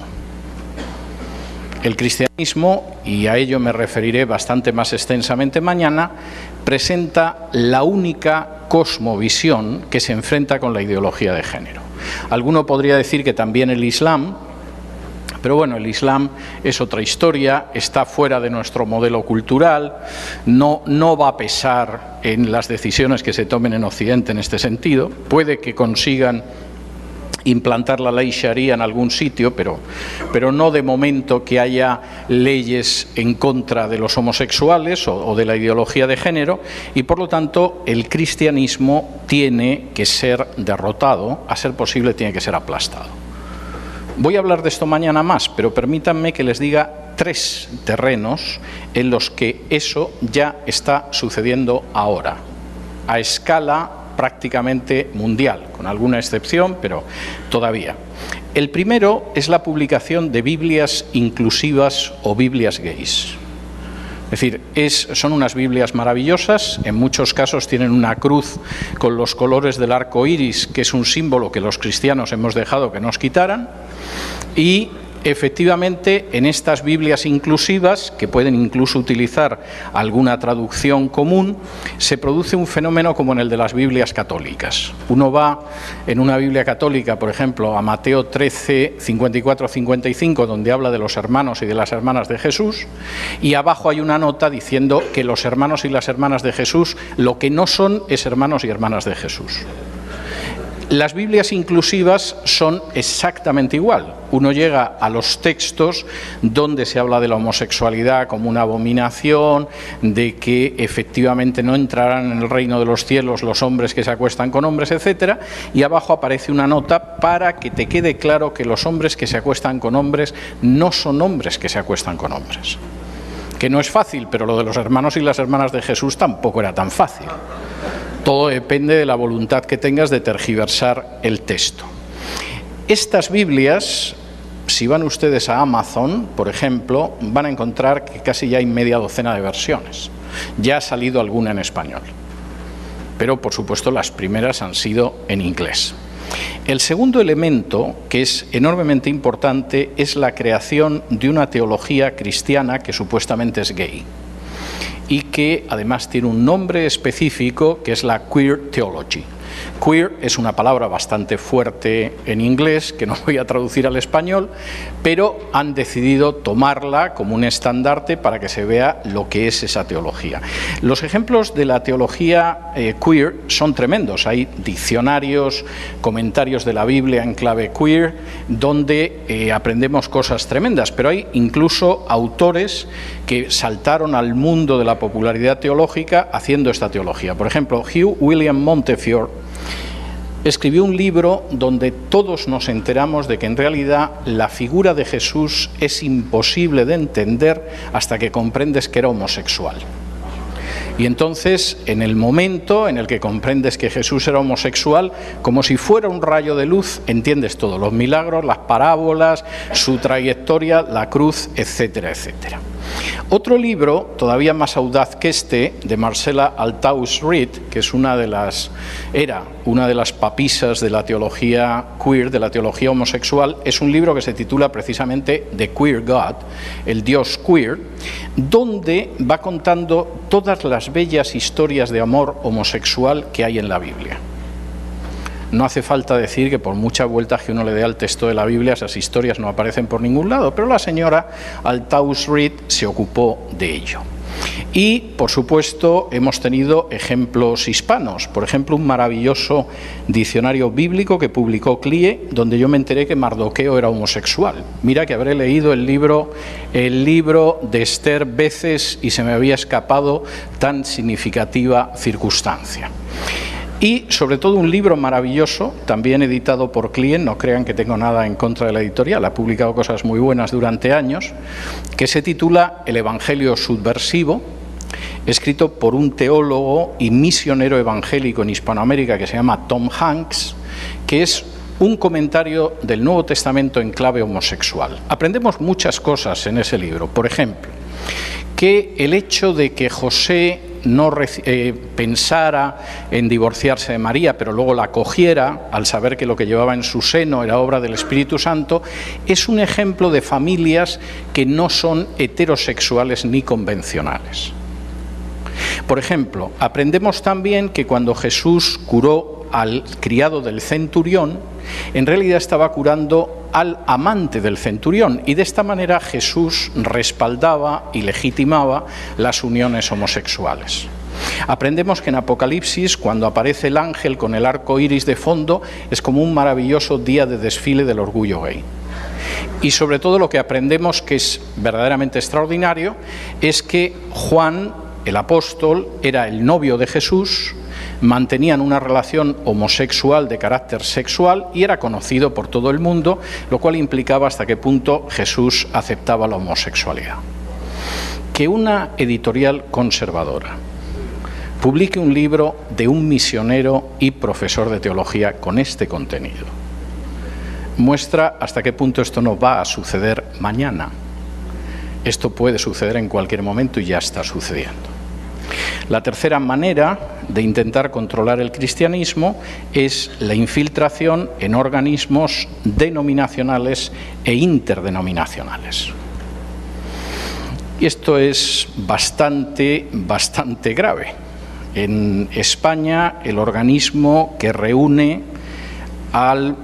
El cristianismo, y a ello me referiré bastante más extensamente mañana, presenta la única cosmovisión que se enfrenta con la ideología de género. Alguno podría decir que también el Islam, pero bueno, el Islam es otra historia, está fuera de nuestro modelo cultural, no va a pesar en las decisiones que se tomen en Occidente en este sentido. Puede que consigan implantar la ley Sharia en algún sitio, pero no de momento que haya leyes en contra de los homosexuales o de la ideología de género, y por lo tanto el cristianismo tiene que ser derrotado, a ser posible tiene que ser aplastado. Voy a hablar de esto mañana más, pero permítanme que les diga 3 terrenos en los que eso ya está sucediendo ahora, a escala prácticamente mundial, con alguna excepción, pero todavía. El primero es la publicación de Biblias inclusivas o Biblias gays. Es decir, son unas Biblias maravillosas, en muchos casos tienen una cruz con los colores del arco iris, que es un símbolo que los cristianos hemos dejado que nos quitaran, y efectivamente en estas Biblias inclusivas, que pueden incluso utilizar alguna traducción común, se produce un fenómeno como en el de las Biblias católicas. Uno va en una Biblia católica, por ejemplo, a Mateo 13, 54-55, donde habla de los hermanos y de las hermanas de Jesús, y abajo hay una nota diciendo que los hermanos y las hermanas de Jesús, lo que no son es hermanos y hermanas de Jesús. Las Biblias inclusivas son exactamente igual. Uno llega a los textos donde se habla de la homosexualidad como una abominación, de que efectivamente no entrarán en el reino de los cielos los hombres que se acuestan con hombres, etcétera, y abajo aparece una nota para que te quede claro que los hombres que se acuestan con hombres no son hombres que se acuestan con hombres. Que no es fácil, pero lo de los hermanos y las hermanas de Jesús tampoco era tan fácil. Todo depende de la voluntad que tengas de tergiversar el texto. Estas Biblias, si van ustedes a Amazon, por ejemplo, van a encontrar que casi ya hay media docena de versiones. Ya ha salido alguna en español. Pero, por supuesto, las primeras han sido en inglés. El segundo elemento, que es enormemente importante, es la creación de una teología cristiana que supuestamente es gay, y que además tiene un nombre específico que es la Queer Theology. Queer es una palabra bastante fuerte en inglés, que no voy a traducir al español, pero han decidido tomarla como un estandarte para que se vea lo que es esa teología. Los ejemplos de la teología queer son tremendos. Hay diccionarios, comentarios de la Biblia en clave queer, donde aprendemos cosas tremendas, pero hay incluso autores que saltaron al mundo de la popularidad teológica haciendo esta teología. Por ejemplo, Hugh William Montefiore escribió un libro donde todos nos enteramos de que en realidad la figura de Jesús es imposible de entender hasta que comprendes que era homosexual. Y entonces, en el momento en el que comprendes que Jesús era homosexual, como si fuera un rayo de luz, entiendes todo, los milagros, las parábolas, su trayectoria, la cruz, etcétera, etcétera. Otro libro, todavía más audaz que este, de Marcella Althaus Reed, que es era una de las papisas de la teología queer, de la teología homosexual, es un libro que se titula precisamente The Queer God, el Dios queer, donde va contando todas las bellas historias de amor homosexual que hay en la Biblia. No hace falta decir que por muchas vueltas que uno le dé al texto de la Biblia, esas historias no aparecen por ningún lado, pero la señora Althaus Reed se ocupó de ello. Y, por supuesto, hemos tenido ejemplos hispanos. Por ejemplo, un maravilloso diccionario bíblico que publicó CLIE, donde yo me enteré que Mardoqueo era homosexual. Mira que habré leído el libro de Esther veces y se me había escapado tan significativa circunstancia. Y, sobre todo, un libro maravilloso, también editado por CLIE, no crean que tengo nada en contra de la editorial, ha publicado cosas muy buenas durante años, que se titula El Evangelio Subversivo, escrito por un teólogo y misionero evangélico en Hispanoamérica que se llama Tom Hanks, que es un comentario del Nuevo Testamento en clave homosexual. Aprendemos muchas cosas en ese libro. Por ejemplo, que el hecho de que José no pensara en divorciarse de María, pero luego la acogiera al saber que lo que llevaba en su seno era obra del Espíritu Santo, es un ejemplo de familias que no son heterosexuales ni convencionales. Por ejemplo, aprendemos también que cuando Jesús curó al criado del centurión, en realidad estaba curando al amante del centurión, y de esta manera Jesús respaldaba y legitimaba las uniones homosexuales. Aprendemos que en Apocalipsis, cuando aparece el ángel con el arco iris de fondo, es como un maravilloso día de desfile del orgullo gay. Y sobre todo lo que aprendemos, que es verdaderamente extraordinario, es que Juan, el apóstol, era el novio de Jesús, mantenían una relación homosexual de carácter sexual y era conocido por todo el mundo, lo cual implicaba hasta qué punto Jesús aceptaba la homosexualidad. Que una editorial conservadora publique un libro de un misionero y profesor de teología con este contenido muestra hasta qué punto esto no va a suceder mañana. Esto puede suceder en cualquier momento y ya está sucediendo. La tercera manera de intentar controlar el cristianismo es la infiltración en organismos denominacionales e interdenominacionales. Y esto es bastante grave. En España, el organismo que reúne al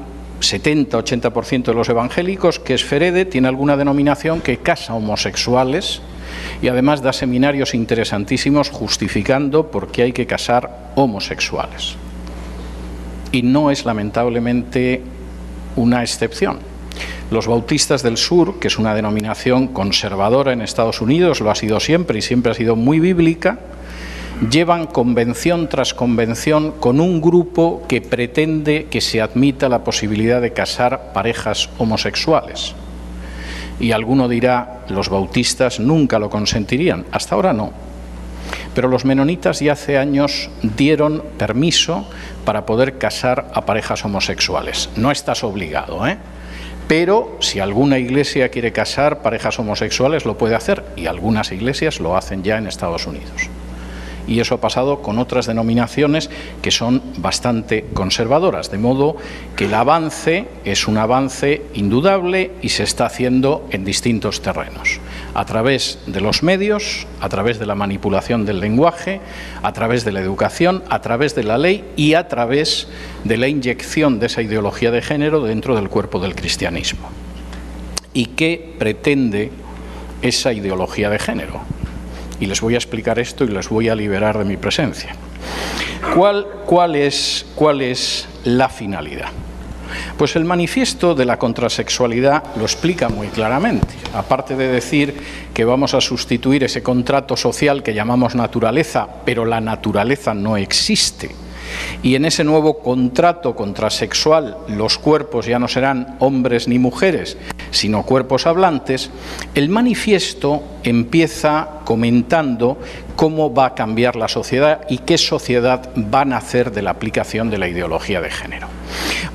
70-80% de los evangélicos, que es FEREDE, tiene alguna denominación que casa homosexuales y además da seminarios interesantísimos justificando por qué hay que casar homosexuales. Y no es lamentablemente una excepción. Los Bautistas del Sur, que es una denominación conservadora en Estados Unidos, lo ha sido siempre y siempre ha sido muy bíblica, llevan convención tras convención con un grupo que pretende que se admita la posibilidad de casar parejas homosexuales. Y alguno dirá, los bautistas nunca lo consentirían. Hasta ahora no. Pero los menonitas ya hace años dieron permiso para poder casar a parejas homosexuales. No estás obligado, pero si alguna iglesia quiere casar parejas homosexuales lo puede hacer, y algunas iglesias lo hacen ya en Estados Unidos. Y eso ha pasado con otras denominaciones que son bastante conservadoras, de modo que el avance es un avance indudable y se está haciendo en distintos terrenos, a través de los medios, a través de la manipulación del lenguaje, a través de la educación, a través de la ley y a través de la inyección de esa ideología de género dentro del cuerpo del cristianismo. ¿Y qué pretende esa ideología de género? Y les voy a explicar esto y les voy a liberar de mi presencia. ¿Cuál es la finalidad? Pues el manifiesto de la contrasexualidad lo explica muy claramente. Aparte de decir que vamos a sustituir ese contrato social que llamamos naturaleza, pero la naturaleza no existe. Y en ese nuevo contrato contrasexual los cuerpos ya no serán hombres ni mujeres, sino cuerpos hablantes, el manifiesto empieza comentando cómo va a cambiar la sociedad y qué sociedad va a nacer de la aplicación de la ideología de género.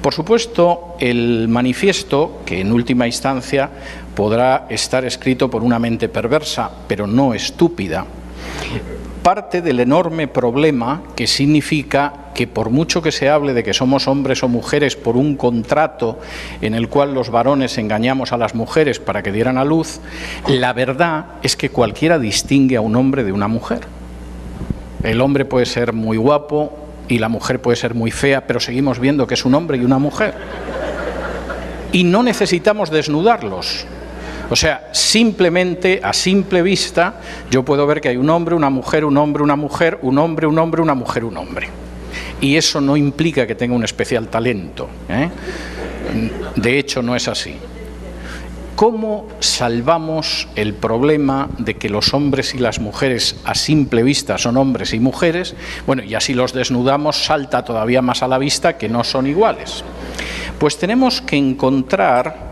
Por supuesto, el manifiesto, que en última instancia podrá estar escrito por una mente perversa, pero no estúpida, parte del enorme problema que significa que por mucho que se hable de que somos hombres o mujeres por un contrato en el cual los varones engañamos a las mujeres para que dieran a luz, la verdad es que cualquiera distingue a un hombre de una mujer. El hombre puede ser muy guapo y la mujer puede ser muy fea, pero seguimos viendo que es un hombre y una mujer. Y no necesitamos desnudarlos. O sea, simplemente, a simple vista, yo puedo ver que hay un hombre, una mujer, un hombre, una mujer, un hombre, un hombre, una mujer, un hombre. Y eso no implica que tenga un especial talento, De hecho, no es así. ¿Cómo salvamos el problema de que los hombres y las mujeres a simple vista son hombres y mujeres? Bueno, y así los desnudamos, salta todavía más a la vista que no son iguales. Pues tenemos que encontrar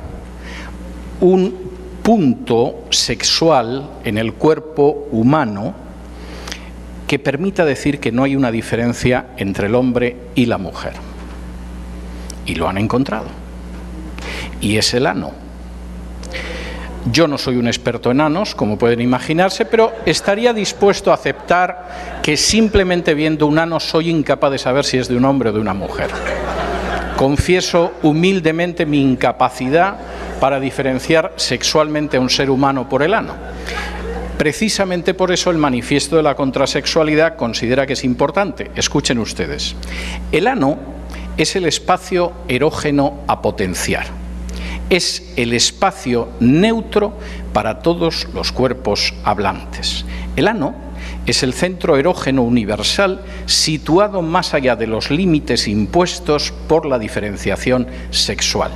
un punto sexual en el cuerpo humano que permita decir que no hay una diferencia entre el hombre y la mujer. Y lo han encontrado. Y es el ano. Yo no soy un experto en anos, como pueden imaginarse, pero estaría dispuesto a aceptar que simplemente viendo un ano soy incapaz de saber si es de un hombre o de una mujer. Confieso humildemente mi incapacidad para diferenciar sexualmente a un ser humano por el ano. Precisamente por eso el Manifiesto de la Contrasexualidad considera que es importante. Escuchen ustedes. El ano es el espacio erógeno a potenciar. Es el espacio neutro para todos los cuerpos hablantes. El ano es el centro erógeno universal situado más allá de los límites impuestos por la diferenciación sexual.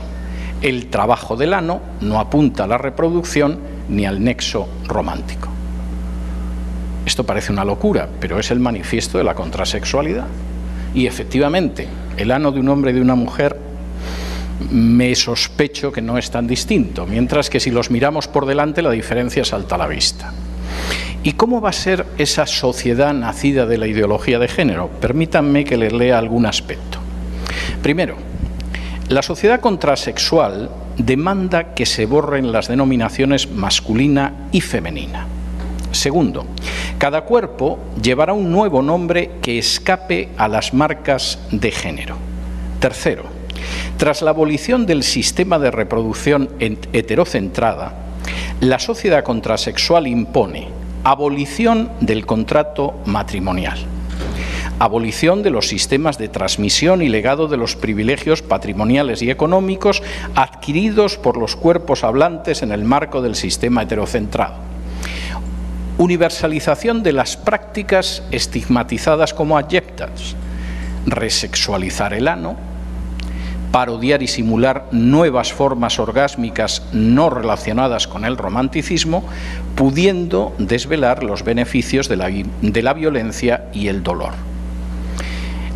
El trabajo del ano no apunta a la reproducción ni al nexo romántico. Esto parece una locura, pero es el Manifiesto de la Contrasexualidad. Y efectivamente, el ano de un hombre y de una mujer me sospecho que no es tan distinto, mientras que si los miramos por delante la diferencia salta a la vista. ¿Y cómo va a ser esa sociedad nacida de la ideología de género? Permítanme que les lea algún aspecto. Primero, la sociedad contrasexual demanda que se borren las denominaciones masculina y femenina. Segundo, cada cuerpo llevará un nuevo nombre que escape a las marcas de género. Tercero, tras la abolición del sistema de reproducción heterocentrada, la sociedad contrasexual impone abolición del contrato matrimonial, abolición de los sistemas de transmisión y legado de los privilegios patrimoniales y económicos adquiridos por los cuerpos hablantes en el marco del sistema heterocentrado, universalización de las prácticas estigmatizadas como abyectas, resexualizar el ano, parodiar y simular nuevas formas orgásmicas no relacionadas con el romanticismo, pudiendo desvelar los beneficios de la violencia y el dolor.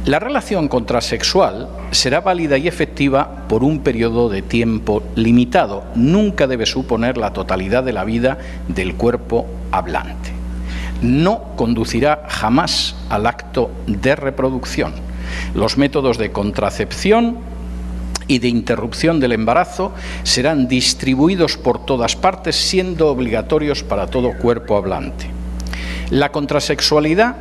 La relación contrasexual será válida y efectiva por un periodo de tiempo limitado. Nunca debe suponer la totalidad de la vida del cuerpo hablante. No conducirá jamás al acto de reproducción. Los métodos de contracepción y de interrupción del embarazo serán distribuidos por todas partes, siendo obligatorios para todo cuerpo hablante. La contrasexualidad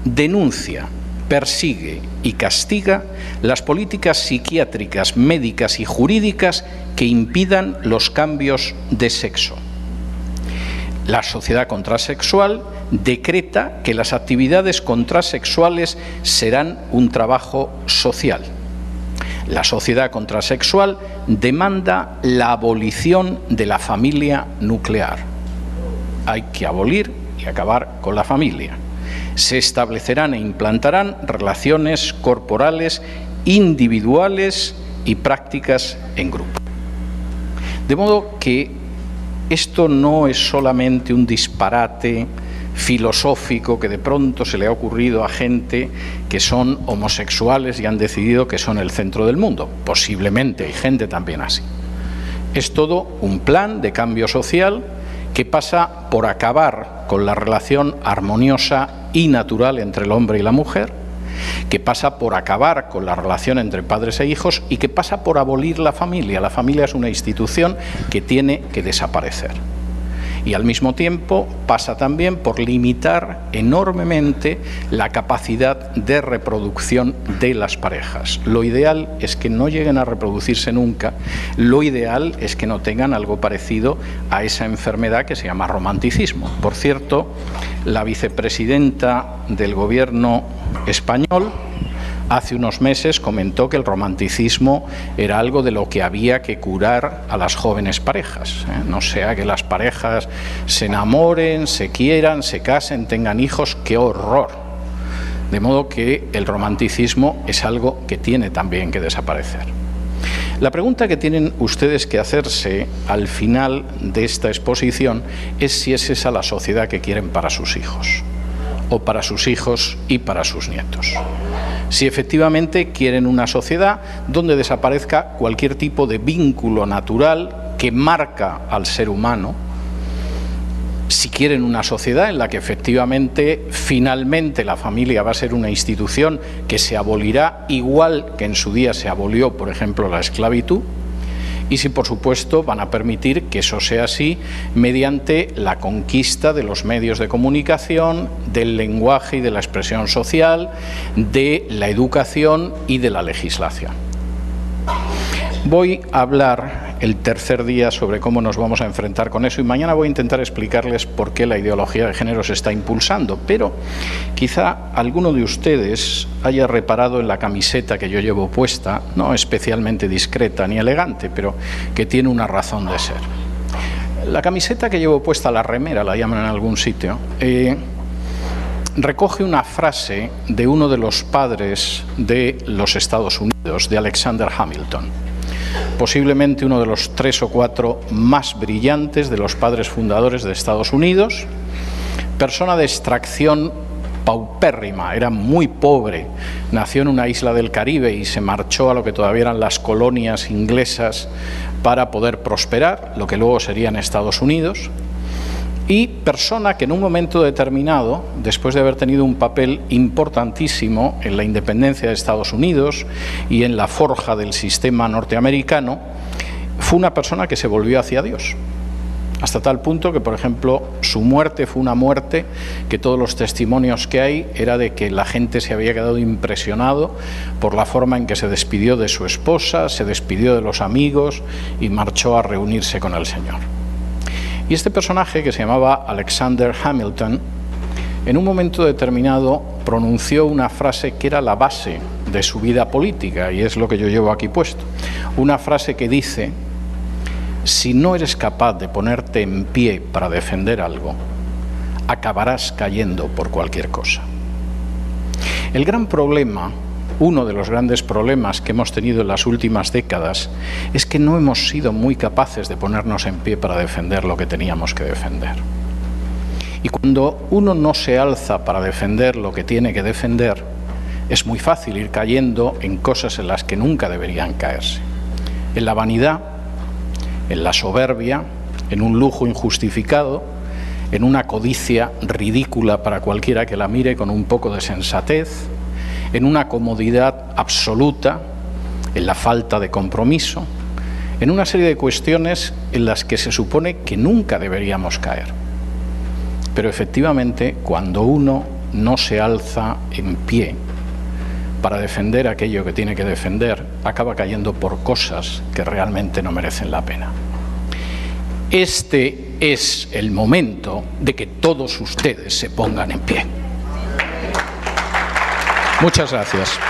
denuncia, persigue y castiga las políticas psiquiátricas, médicas y jurídicas que impidan los cambios de sexo. La sociedad contrasexual decreta que las actividades contrasexuales serán un trabajo social. La sociedad contrasexual demanda la abolición de la familia nuclear. Hay que abolir y acabar con la familia. Se establecerán e implantarán relaciones corporales individuales y prácticas en grupo. De modo que esto no es solamente un disparate filosófico que de pronto se le ha ocurrido a gente que son homosexuales y han decidido que son el centro del mundo. Posiblemente hay gente también así. Es todo un plan de cambio social que pasa por acabar con la relación armoniosa y natural entre el hombre y la mujer, que pasa por acabar con la relación entre padres e hijos y que pasa por abolir la familia. La familia es una institución que tiene que desaparecer. Y al mismo tiempo pasa también por limitar enormemente la capacidad de reproducción de las parejas. Lo ideal es que no lleguen a reproducirse nunca, lo ideal es que no tengan algo parecido a esa enfermedad que se llama romanticismo. Por cierto, la vicepresidenta del Gobierno español hace unos meses comentó que el romanticismo era algo de lo que había que curar a las jóvenes parejas. No sea que las parejas se enamoren, se quieran, se casen, tengan hijos. ¡Qué horror! De modo que el romanticismo es algo que tiene también que desaparecer. La pregunta que tienen ustedes que hacerse al final de esta exposición es si es esa la sociedad que quieren para sus hijos, o para sus hijos y para sus nietos. Si efectivamente quieren una sociedad donde desaparezca cualquier tipo de vínculo natural que marca al ser humano, si quieren una sociedad en la que efectivamente, finalmente, la familia va a ser una institución que se abolirá igual que en su día se abolió, por ejemplo, la esclavitud, y si, por supuesto, van a permitir que eso sea así mediante la conquista de los medios de comunicación, del lenguaje y de la expresión social, de la educación y de la legislación. Voy a hablar el tercer día sobre cómo nos vamos a enfrentar con eso, y mañana voy a intentar explicarles por qué la ideología de género se está impulsando, pero quizá alguno de ustedes haya reparado en la camiseta que yo llevo puesta, no especialmente discreta ni elegante, pero que tiene una razón de ser. La camiseta que llevo puesta, la remera, la llaman en algún sitio, recoge una frase de uno de los padres de los Estados Unidos, de Alexander Hamilton, posiblemente uno de los 3 o 4 más brillantes de los padres fundadores de Estados Unidos, persona de extracción paupérrima, era muy pobre, nació en una isla del Caribe y se marchó a lo que todavía eran las colonias inglesas para poder prosperar, lo que luego serían Estados Unidos, y persona que en un momento determinado, después de haber tenido un papel importantísimo en la independencia de Estados Unidos y en la forja del sistema norteamericano, fue una persona que se volvió hacia Dios. Hasta tal punto que, por ejemplo, su muerte fue una muerte que todos los testimonios que hay era de que la gente se había quedado impresionado por la forma en que se despidió de su esposa, se despidió de los amigos y marchó a reunirse con el Señor. Y este personaje, que se llamaba Alexander Hamilton, en un momento determinado pronunció una frase que era la base de su vida política, y es lo que yo llevo aquí puesto. Una frase que dice: si no eres capaz de ponerte en pie para defender algo, acabarás cayendo por cualquier cosa. El gran problema, uno de los grandes problemas que hemos tenido en las últimas décadas, es que no hemos sido muy capaces de ponernos en pie para defender lo que teníamos que defender. Y cuando uno no se alza para defender lo que tiene que defender, es muy fácil ir cayendo en cosas en las que nunca deberían caerse. En la vanidad, en la soberbia, en un lujo injustificado, en una codicia ridícula para cualquiera que la mire con un poco de sensatez, en una comodidad absoluta, en la falta de compromiso, en una serie de cuestiones en las que se supone que nunca deberíamos caer. Pero efectivamente, cuando uno no se alza en pie para defender aquello que tiene que defender, acaba cayendo por cosas que realmente no merecen la pena. Este es el momento de que todos ustedes se pongan en pie. Muchas gracias.